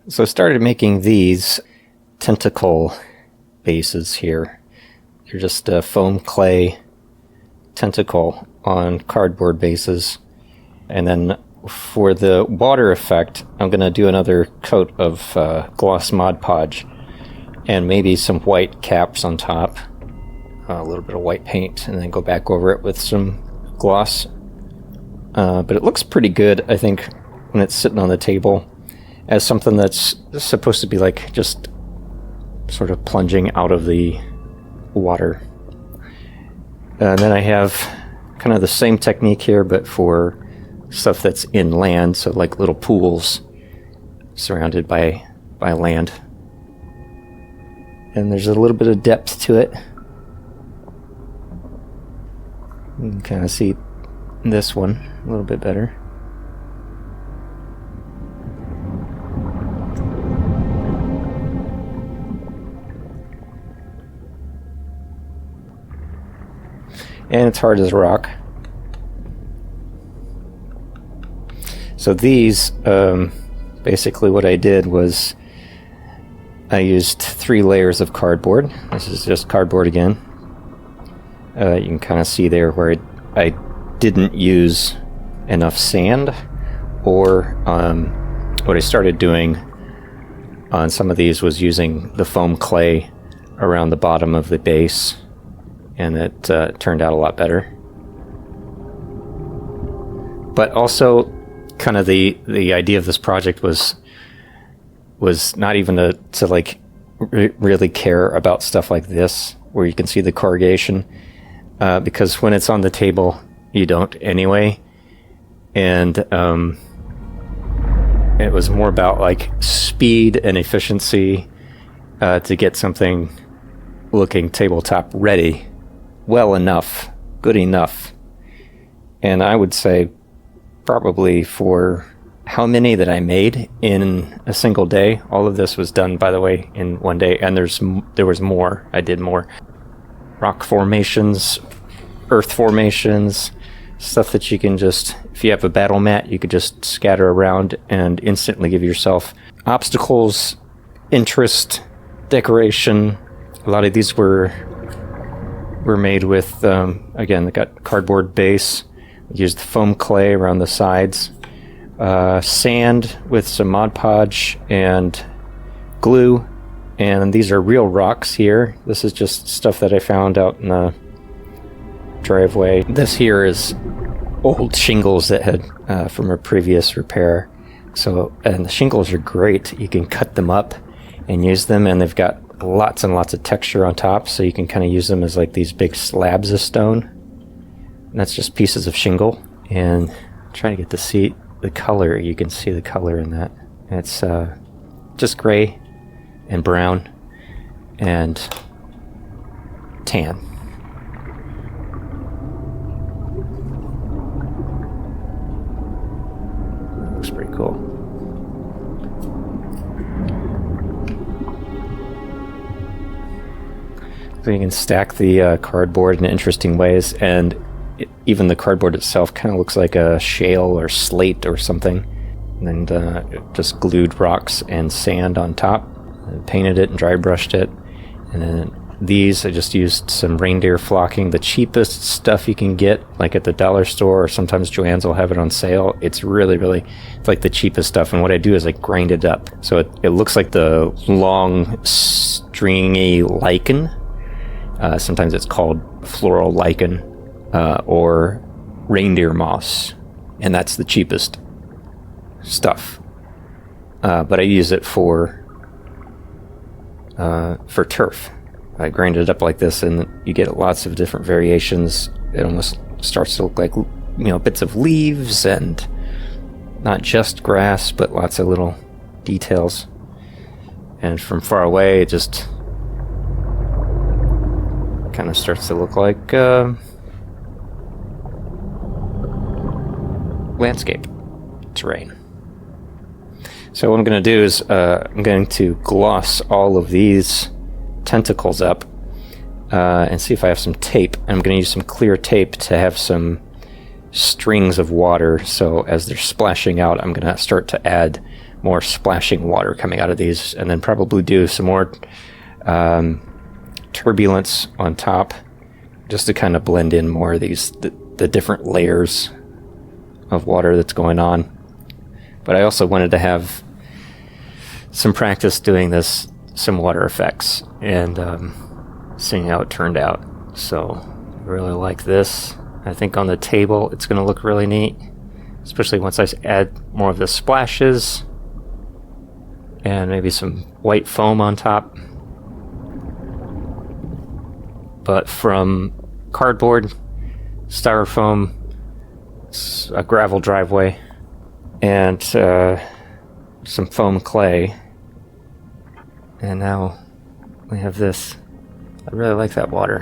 So I started making these tentacle bases here. They're just a foam clay tentacle on cardboard bases. And then for the water effect, I'm going to do another coat of gloss Mod Podge and maybe some white caps on top, a little bit of white paint, and then go back over it with some gloss. But it looks pretty good, I think, when it's sitting on the table as something that's supposed to be like just sort of plunging out of the water. And then I have kind of the same technique here, but for stuff that's inland, so like little pools surrounded by land. And there's a little bit of depth to it. You can kind of see this one a little bit better. And it's hard as rock. So these, basically what I did was I used 3 layers of cardboard. This is just cardboard again. You can kind of see there where I didn't use enough sand, or what I started doing on some of these was using the foam clay around the bottom of the base, and it turned out a lot better. But also, kind of the idea of this project was not even to like really care about stuff like this, where you can see the corrugation, because when it's on the table, you don't anyway. And it was more about like speed and efficiency to get something looking tabletop ready well enough, good enough. And I would say probably for how many that I made in a single day. All of this was done, by the way, in one day, and there was more. I did more. Rock formations, earth formations, stuff that you can just, if you have a battle mat, you could just scatter around and instantly give yourself obstacles, interest, decoration. A lot of these were made with, again, they got cardboard base. Used foam clay around the sides, sand with some Mod Podge and glue, and these are real rocks here. This is just stuff that I found out in the driveway. This here is old shingles that had from a previous repair. So, and the shingles are great. You can cut them up and use them, and they've got lots and lots of texture on top, so you can kind of use them as like these big slabs of stone. And that's just pieces of shingle, and trying to get to see the color. You can see the color in that. It's just gray and brown and tan. Looks pretty cool. So you can stack the cardboard in interesting ways, and even the cardboard itself kind of looks like a shale or slate or something. And just glued rocks and sand on top, and painted it and dry brushed it. And then these, I just used some reindeer flocking, the cheapest stuff you can get, like at the dollar store, or sometimes Joann's will have it on sale. It's really, it's like the cheapest stuff. And what I do is I grind it up, so it looks like the long, stringy lichen. Sometimes it's called floral lichen. Or reindeer moss, and that's the cheapest stuff. But I use it for turf. I grind it up like this, and you get lots of different variations. It almost starts to look like, bits of leaves, and not just grass, but lots of little details. And from far away, it just kind of starts to look like landscape terrain. So what I'm going to do is I'm going to gloss all of these tentacles up and see if I have some tape. I'm going to use some clear tape to have some strings of water, so as they're splashing out, I'm going to start to add more splashing water coming out of these, and then probably do some more turbulence on top, just to kind of blend in more of the different layers of water that's going on. But I also wanted to have some practice doing some water effects, and seeing how it turned out. So I really like this. I think on the table it's going to look really neat, especially once I add more of the splashes and maybe some white foam on top. But from cardboard, styrofoam, a gravel driveway, and some foam clay. And now we have this. I really like that water.